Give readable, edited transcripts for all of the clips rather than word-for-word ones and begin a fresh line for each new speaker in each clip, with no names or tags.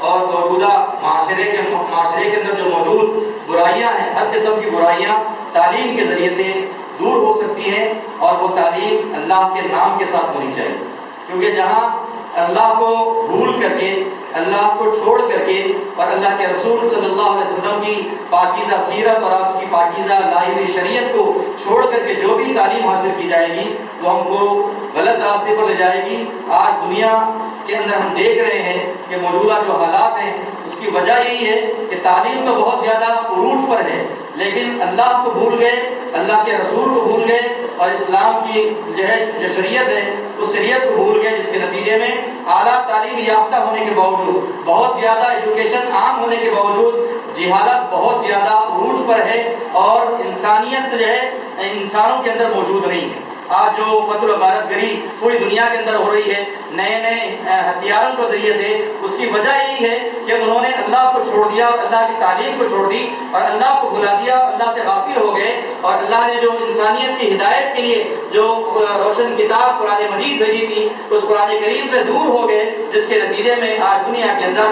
اور موجودہ معاشرے کے اندر جو موجود برائیاں ہیں، ہر قسم کی برائیاں تعلیم کے ذریعے سے دور ہو سکتی ہیں، اور وہ تعلیم اللہ کے نام کے ساتھ ہونی چاہیے، کیونکہ جہاں اللہ کو بھول کر کے، اللہ کو چھوڑ کر کے، اور اللہ کے رسول صلی اللہ علیہ وسلم کی پاکیزہ سیرت اور آپ کی پاکیزہ لائی ہوئی شریعت کو چھوڑ کر کے جو بھی تعلیم حاصل کی جائے گی وہ ہم کو غلط راستے پر لے جائے گی۔ آج دنیا کے اندر ہم دیکھ رہے ہیں کہ موجودہ جو حالات ہیں اس کی وجہ یہی ہے کہ تعلیم تو بہت زیادہ عروج پر ہے، لیکن اللہ کو بھول گئے، اللہ کے رسول کو بھول گئے، اور اسلام کی جو شریعت ہے اس شریعت کو بھول گئے، جس کے نتیجے میں اعلیٰ تعلیم یافتہ ہونے کے باوجود، بہت زیادہ ایجوکیشن عام ہونے کے باوجود جہالت بہت زیادہ عروج پر ہے، اور انسانیت جو ہے انسانوں کے اندر موجود نہیں ہے۔ آج جو قتل و غارت گری پوری دنیا کے اندر ہو رہی ہے نئے نئے ہتھیاروں کے ذریعے سے، اس کی وجہ یہی ہے کہ انہوں نے اللہ کو چھوڑ دیا، اللہ کی تعلیم کو چھوڑ دی، اور اللہ کو بھلا دیا، اللہ سے غافل ہو گئے، اور اللہ نے جو انسانیت کی ہدایت کے لیے جو روشن کتاب قرآن مجید بھیجی تھی اس قرآن کریم سے دور ہو گئے، جس کے نتیجے میں آج دنیا کے اندر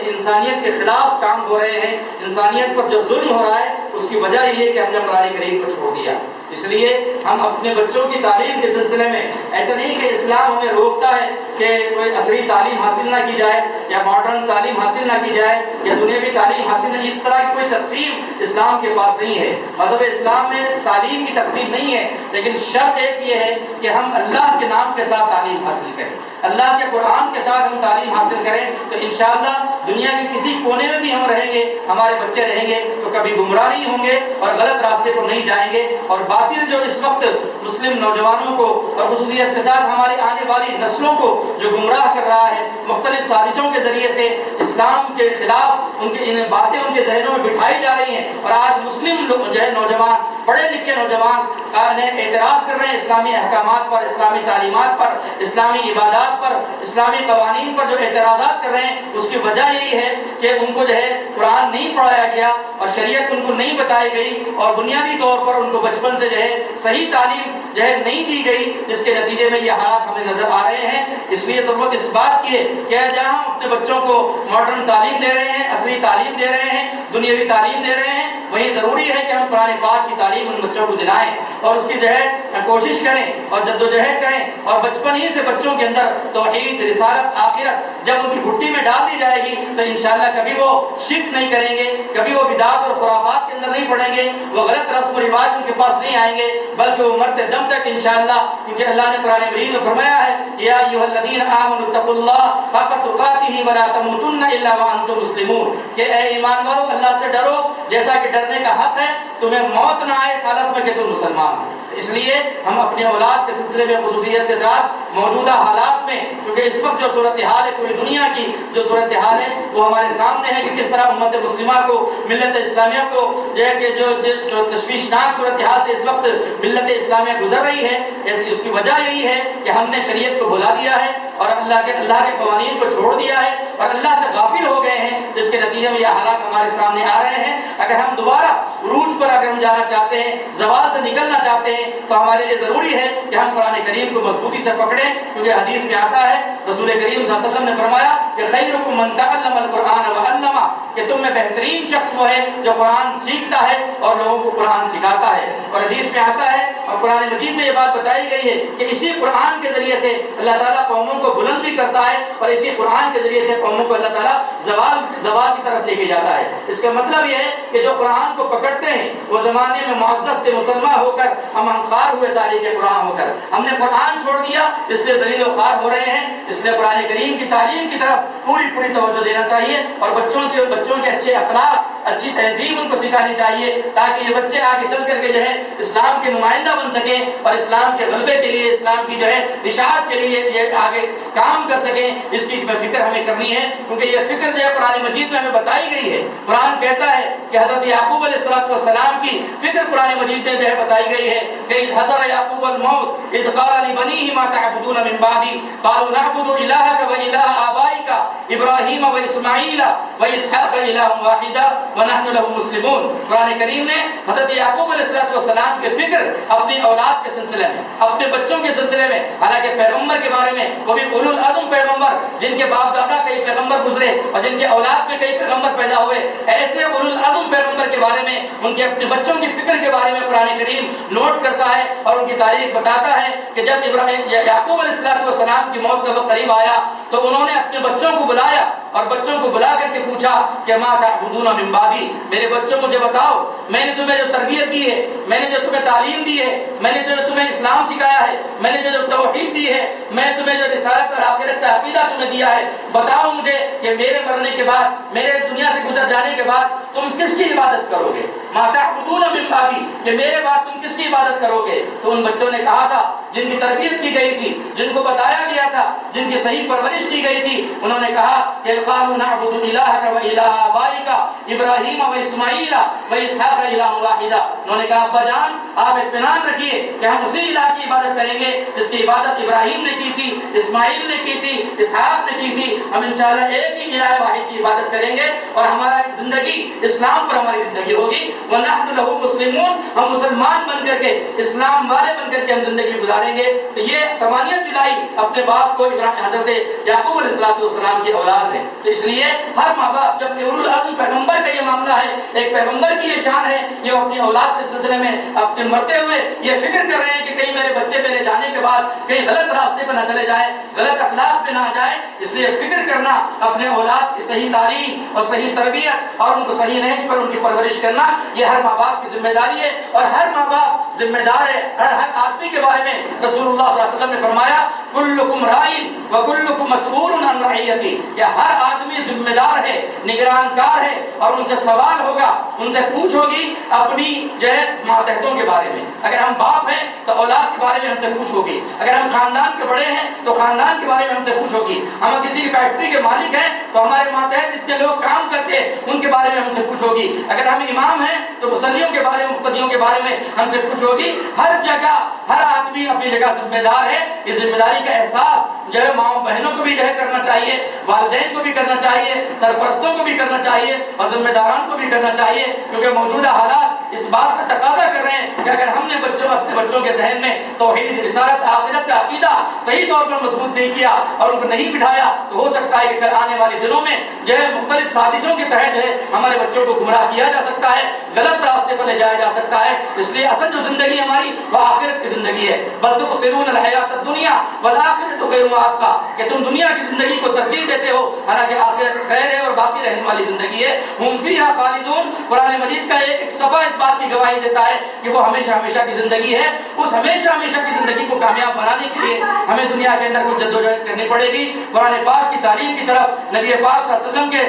انسانیت کے خلاف کام ہو رہے ہیں، انسانیت پر جو ظلم ہو رہا ہے اس کی وجہ یہ ہے کہ ہم نے قرآن کریم کو چھوڑ دیا۔ اس لیے ہم اپنے بچوں کی تعلیم کے سلسلے میں ایسا نہیں کہ اسلام ہمیں روکتا ہے کہ کوئی عصری تعلیم حاصل نہ کی جائے یا ماڈرن تعلیم حاصل نہ کی جائے یا دنیاوی تعلیم حاصل نہ، اس طرح کی کوئی تقسیم اسلام کے پاس نہیں ہے۔ مذہب اسلام میں تعلیم کی تقسیم نہیں ہے، لیکن شرط ایک یہ ہے کہ ہم اللہ کے نام کے ساتھ تعلیم حاصل کریں، اللہ کے قرآن کے ساتھ ہم تعلیم حاصل کریں، تو انشاءاللہ دنیا کے کسی کونے میں بھی ہم رہیں گے، ہمارے بچے رہیں گے تو کبھی گمراہ نہیں ہوں گے اور غلط راستے پر نہیں جائیں گے۔ اور باطل جو اس وقت مسلم نوجوانوں کو اور خصوصیت کے ساتھ ہماری آنے والی نسلوں کو جو گمراہ کر رہا ہے، مختلف سازشوں کے ذریعے سے اسلام کے خلاف ان باتیں ان کے ذہنوں میں بٹھائی جا رہی ہیں، اور آج مسلم لوگ جو ہے نوجوان، پڑھے لکھے نوجوان اعتراض کر رہے ہیں اسلامی احکامات پر، اسلامی تعلیمات پر، اسلامی عبادات پر، اسلامی قوانین پر جو اعتراضات کر رہے ہیں، اس کی وجہ یہی ہے کہ ان کو جو ہے قرآن نہیں پڑھایا گیا اور شریعت ان کو نہیں بتائی گئی، اور بنیادی طور پر ان کو بچپن سے جو ہے صحیح تعلیم جو ہے نہیں دی گئی، جس کے نتیجے میں یہ حالات ہمیں نظر آ رہے ہیں۔ اس لیے ضرورت اس بات کی ہے کہ جہاں ہم اپنے بچوں کو ماڈرن تعلیم دے رہے ہیں، عصری تعلیم دے رہے ہیں، دنیاوی تعلیم دے رہے ہیں، وہیں ضروری ہے کہ ہم قرآن پاک کی تعلیم ان بچوں کو دلائیں اور اس کی جو ہے کوشش کریں اور جدوجہد کریں، اور بچپن ہی سے بچوں کے اندر توحید، رسالت، آخرت جب ان کی گھٹی میں ڈال دی جائے گی تو انشاءاللہ کبھی وہ شرک نہیں کریں گے، کبھی وہ بدعات اور خرافات کے اندر نہیں پڑیں گے، وہ غلط رسم و رواج ان کے پاس نہیں آئیں گے، بلکہ وہ مرتے دم تک انشاءاللہ، کیونکہ اللہ نے قرآن مجید میں فرمایا ہے یا ایھا الذین آمنوا اتقوا اللہ حق تقاتہ ولا تموتن الا وانتم مسلمون، کہ اے ایمان والو اللہ سے ڈرو جیسا کہ ڈرنے کا حق ہے، تمہیں موت نہ آئے اس حالت میں کہ تم مسلمان ہو۔ اس لیے ہم اپنی اولاد کے سلسلے میں خصوصیت کے ساتھ موجودہ حالات میں، کیونکہ اس وقت جو صورتحال ہے پوری دنیا کی جو صورتحال ہے وہ ہمارے سامنے ہے کہ کس طرح امت مسلمہ کو، ملت اسلامیہ کو جو ہے کہ جو تشویشناک صورتحال سے اس وقت ملت اسلامیہ گزر رہی ہے، اس کی وجہ یہی ہے کہ ہم نے شریعت کو بھلا دیا ہے اور اللہ کے قوانین کو چھوڑ دیا ہے اور اللہ سے غافل ہو گئے ہیں، جس کے نتیجے میں یہ حالات ہمارے سامنے آ رہے ہیں۔ اگر ہم دوبارہ عروج پر اگر ہم جانا چاہتے ہیں، زوال سے نکلنا چاہتے ہیں، تو ہمارے لیے ضروری ہے کہ ہم قرآن کریم کو مضبوطی سے پکڑیں، کیونکہ حدیث میں آتا ہے رسول کریم صلی اللہ علیہ وسلم نے فرمایا کہ خیرکم من تعلم القرآن وعلمہ، کہ تم میں بہترین شخص وہ ہے جو قرآن سیکھتا ہے اور لوگوں کو قرآن سکھاتا ہے۔ اور حدیث میں آتا ہے اور قرآن مجید میں یہ بات بتائی گئی ہے کہ اسی قرآن کے ذریعے سے اللہ تعالیٰ قوموں کو بلند بھی کرتا ہے اور اسی قرآن کے ذریعے سے قوموں کو اللہ تعالیٰ زوال کی طرف لے کے جاتا ہے۔ اس کا مطلب یہ ہے کہ جو قرآن کو پکڑتے ہیں وہ زمانے میں معزز تھے مسلمان ہو کر، ہم خوار ہوئے تاریخ قرآن ہو کر، ہم نے قرآن چھوڑ دیا اس لیے ذلیل و خوار ہو رہے ہیں۔ اس لیے قرآن کریم کی تعلیم کی طرف پوری توجہ دینا چاہیے اور بچوں کے اچھے اخلاق، اچھی تہذیب ان کو سکھانی چاہیے تاکہ یہ بچے آگے چل کر کے جو ہے اسلام کے نمائندہ بن سکیں اور اسلام کے غلبے کے لیے، اسلام کی جو ہے اشاعت کے لیے یہ آگے کام کر سکیں۔ اس کی فکر ہمیں کرنی ہے کیونکہ یہ فکر جو ہے قرآن مجید میں ہمیں بتائی گئی ہے۔ قرآن کہتا ہے کہ حضرت یعقوب علیہ السلام کی فکر قرآن مجید میں جو ہے بتائی گئی ہے کہ حضر یعقوب الموت اذ قال لبنیہ ما تعبدون من بعدی قالوا نعبد الہک و الہ آبائک ابراہیم و اسماعیل و اسحاق الہ واحدا ونحن له مسلمون۔ قرآن کریم نے حضرت یعقوب علیہ السلام کی فکر اپنی اولاد کے سلسلے میں، اپنے بچوں کے سلسلے میں، حالانکہ پیغمبر کے بارے میں وہ بھی اولو العزم پیغمبر جن کے باپ دادا کئی پیغمبر گزرے اور جن کے اولاد میں کئی پیغمبر پیدا ہوئے، ایسے اولو العزم پیغمبر کے بارے میں، ان کے اپنے بچوں کی فکر کے بارے میں قرآن کریم نوٹ کرتا ہے اور ان کی تاریخ بتاتا ہے کہ جب یعقوب علیہ السلام کی موت کا وقت قریب آیا تو انہوں نے اپنے بچوں کو بلایا اور بچوں کو بلا کر کے پوچھا کہ ما تعبدون من بعدی، میرے بچوں مجھے بتاؤ، میں نے تمہیں جو تربیت دی ہے، میں نے جو تمہیں تعلیم دی ہے، میں نے جو تمہیں اسلام سکھایا ہے، میں نے جو توحید دی ہے، میں نے تمہیں جو رسالت اور آخرت کا عقیدہ تمہیں دیا ہے، بتاؤ مجھے کہ میرے مرنے کے بعد، میرے اس دنیا سے گزر جانے کے بعد تم کس کی عبادت کرو گے؟ ما تعبدون من بعدی، کہ میرے بعد تم کس کی عبادت کرو گے؟ تو ان بچوں نے کہا تھا، جن کی تربیت کی گئی تھی، جن کو بتایا گیا تھا، جن کی صحیح پرورش کی گئی تھی، انہوں نے کہا کہ قالوا نعبد الہک و الہ آبائک ابراہیم و اسماعیل و اسحاق الہ واحدہ، انہوں نے کہا ابا جان آپ اطمینان رکھیے کہ ہم اسی الہ کی عبادت کریں گے جس کی عبادت ابراہیم نے کی تھی، اسماعیل نے کی تھی، اسحاق نے کی تھی، ہم انشاءاللہ ایک ہی الہ واحد کی عبادت کریں گے اور ہمارا زندگی اسلام پر ہماری زندگی ہوگی، وَنَحْنُ لَهُ مُسْلِمُونَ، ہم مسلمان بن کر کے، اسلام والے بن کر کے ہم زندگی گزاریں گے۔ تو یہ تمانیت دلائی اپنے باپ کو، حضرت یعقوب علیہ السلام کی اولاد ہے۔ تو اس لیے ہر ماں باپ، جب اولو العزم پیغمبر کا یہ معاملہ ہے، ایک پیغمبر کی یہ شان ہے، یہ اپنی اولاد کے سلسلے میں اپنے مرتے ہوئے یہ فکر کر رہے ہیں کہ کہیں میرے بچے میرے جانے کے بعد کہیں غلط راستے پہ نہ چلے جائیں، غلط اخلاق پہ نہ جائیں، اس لیے فکر کرنا اپنے اولاد کی صحیح تعلیم اور صحیح تربیت اور ان کو صحیح نہج پر ان کی پرورش کرنا، یہ ہر ماں باپ کی ذمہ داری ہے اور ہر ماں باپ ذمہ دار ہے۔ ہر آدمی کے بارے میں رسول اللہ صلی اللہ علیہ وسلم نے فرمایا کلکم رائن وکلکم مسئول عن رعیتی، کہ ہر آدمی ذمہ دار ہے، نگران کار ہے اور ان سے سوال ہوگا، ان سے پوچھ ہوگی اپنی جو ہے ماتحتوں کے بارے میں۔ اگر ہم باپ ہیں تو اولاد کے بارے میں ہم سے پوچھ ہوگی، اگر ہم خاندان کے بڑے ہیں تو خاندان کے بارے میں ہم سے پوچھ ہوگی، ہم کسی فیکٹری کے مالک ہیں تو ہمارے ماتحت جتنے لوگ کام کرتے ہیں ان کے بارے میں ہم سے پوچھ ہوگی، اگر ہم امام ہیں تو مصلیوں کے بارے میں، مقتدیوں کے بارے میں ہم سے پوچھ ہوگی۔ ہر جگہ ہر آدمی اپنی جگہ ذمہ دار ہے۔ اس ذمہ داری کا احساس جو ہے ماں بہنوں کو بھی جو ہے کرنا چاہیے، والدین کو بھی کرنا چاہیے، سرپرستوں کو بھی کرنا چاہیے اور ذمہ داران کو بھی کرنا چاہیے، کیونکہ موجودہ حالات اس بات کا تقاضا کر رہے ہیں کہ اگر ہم نے اپنے بچوں کے ذہن میں توحید، رسالت، آخرت کا عقیدہ صحیح طور پر مضبوط نہیں کیا اور ان کو نہیں بٹھایا تو ہو سکتا ہے کہ کل آنے والے دنوں میں جو ہے مختلف سازشوں کے تحت ہے ہمارے بچوں کو گمراہ کیا جا سکتا ہے، غلط راستے پر لے جایا جا سکتا ہے۔ اس لیے اصل جو زندگی ہماری وہ آخرت کی زندگی ہے۔ بل تؤثرون الحیات الدنیا والآخرۃ خیر وابقیٰ، کہ تم دنیا کی زندگی کو ترجیح دیتے ہو حالانکہ آخرت خیر ہے اور باقی رہنے والی زندگی ہے۔ ہم فیہا خالدون، قرآن مجید کا ایک صفحہ اس بات کی گواہی دیتا ہے کہ وہ ہمیشہ ہمیشہ کی زندگی ہے۔ اس ہمیشہ ہمیشہ کی زندگی کو کامیاب بنانے کے لیے ہمیں دنیا کے اندر کچھ جدوجہد کرنی پڑے گی، قرآن پاک کی تعلیم کی طرف، نبی پاک صلی اللہ علیہ وسلم کے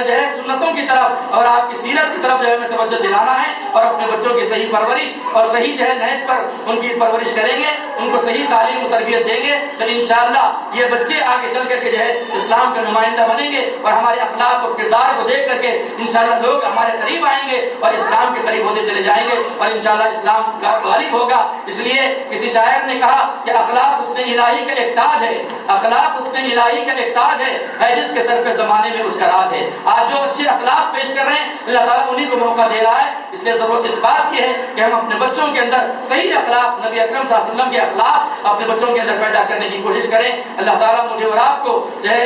جو ہے سنتوں کی طرف اور آپ کی سیرت کی طرف جو ہے ہمیں توجہ دلانا ہے اور اپنے بچوں کی صحیح پرورش اور صحیح جو ہے نہج پر ان کی پرورش کریں گے، ان کو صحیح تعلیم و تربیت دیں گے تو انشاءاللہ یہ بچے آگے چل کر کے جو ہے اسلام کا نمائندہ بنیں گے اور ہمارے اخلاق اور کردار کو دیکھ کر کے انشاءاللہ لوگ ہمارے قریب آئیں گے اور اسلام کے قریب ہوتے چلے جائیں گے اور انشاءاللہ اسلام کا غالب ہوگا۔ اس لیے کسی شاعر نے کہا کہ اخلاق حسن الہی کا ایک تاج ہے، اخلاق حسن الہی کا ایک تاج ہے جس کے سر پہ زمانے میں اس کا راج ہے۔ آج جو اچھے اخلاق پیش کر رہے ہیں اللہ تعالیٰ انہیں کو موقع دے رہا ہے، اس لیے ضرورت اس بات کی ہے کہ ہم اپنے بچوں کے اندر صحیح اخلاق، نبی اکرم صلی اللہ علیہ وسلم کے اخلاق اپنے بچوں کے اندر پیدا کرنے کی کوشش کریں۔ اللہ تعالیٰ مجھے اور آپ کو جو ہے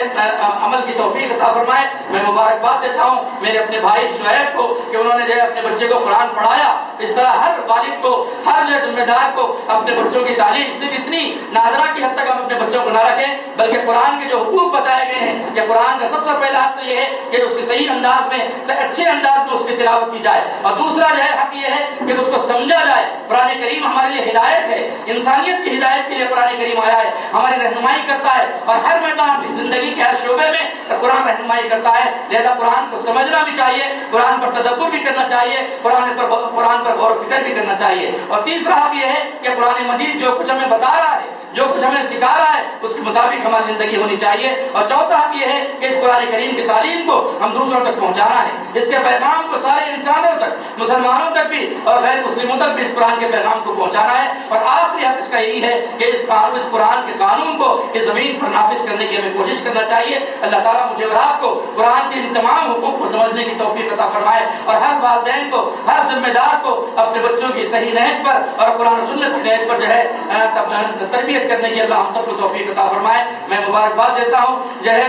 عمل کی توفیق عطا فرمائے۔ میں مبارکباد دیتا ہوں میرے اپنے بھائی شعیب کو کہ انہوں نے جو ہے اپنے بچے کو قرآن پڑھایا۔ اس طرح ہر والد کو، ہر جو ذمہ دار کو اپنے بچوں کی تعلیم صرف اتنی ناظرہ کی حد تک ہم اپنے بچوں کو نہ رکھیں بلکہ قرآن کے جو حقوق بتائے گئے ہیں کہ قرآن کا سب سے پہلا حق تو یہ ہے کہ اس کے صحیح انداز میں، اچھے انداز میں اس کی تلاوت کی جائے اور دوسرا جو ہے حق یہ ہے کہ اس کو سمجھا جائے۔ قرآن کریم ہمارے لیے ہدایت ہے، انسانیت کی ہدایت کے لیے قرآن کریم آیا ہے، ہماری رہنمائی کرتا ہے اور ہر میدان میں، زندگی کے ہر شعبے میں قرآن رہنمائی کرتا ہے۔ لہذا قرآن کو سمجھنا بھی چاہیے، قرآن پر تدبر بھی کرنا چاہیے، قرآن پر غور و فکر بھی کرنا چاہیے۔ اور تیسرا حق یہ ہے کہ قرآن مجید جو کچھ ہمیں بتا رہا ہے، جو کچھ ہمیں سکھا رہا ہے اس کے مطابق ہماری زندگی ہونی چاہیے۔ اور چوتھا حق یہ ہے کہ اس قرآن کریم کی تعلیم کو ہم دوسروں تک پہنچانا ہے، اس کے پیغام کو سارے انسانوں تک، مسلمانوں تک بھی اور غیر مسلموں تک بھی اس قرآن کے پیغام کو پہنچانا ہے۔ اور آخری حق اس کا یہی ہے کہ اس قرآن کے قانون کو اس زمین پر نافذ کرنے کی ہمیں کوشش کرنا چاہیے۔ اللہ تعالیٰ مجھے اور آپ کو قرآن کے ان تمام حقوق کو سمجھنے کی توفیق عطا فرمائے اور ہر والدین کو، ہر ذمہ دار کو اپنے بچوں کی صحیح نہج پر اور قرآن و سنت کی نہج پر جو ہے تربیت تربیت کرنے کی اللہ ہم سب کو توفیق عطا فرمائے۔ میں مبارکباد دیتا ہوں جو ہے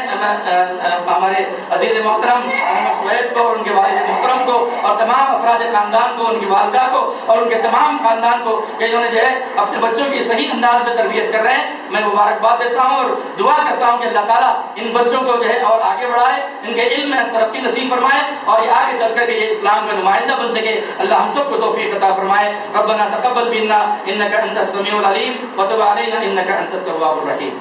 ہمارے عزیز محترم محمد سہیب کو اور ان کے والد محترم کو اور تمام افراد خاندان کو، ان کی والدہ کو اور ان کے تمام خاندان کو کہ انہوں نے جو ہے اپنے بچوں کی صحیح انداز میں تربیت کر رہے ہیں۔ میں مبارکباد دیتا ہوں اور دعا کرتا ہوں کہ اللہ تعالیٰ ان بچوں کو جو ہے اور آگے بڑھائے، ان کے علم میں ترقی نصیب فرمائے اور یہ آگے چل کر کے یہ اسلام کا نمائندہ بن سکے۔ اللہ ہم سب کو توفیق عطا فرمائے۔ ربنا تقبل منا انك انت السميع العليم وتب علينا انك انت التواب الرحيم۔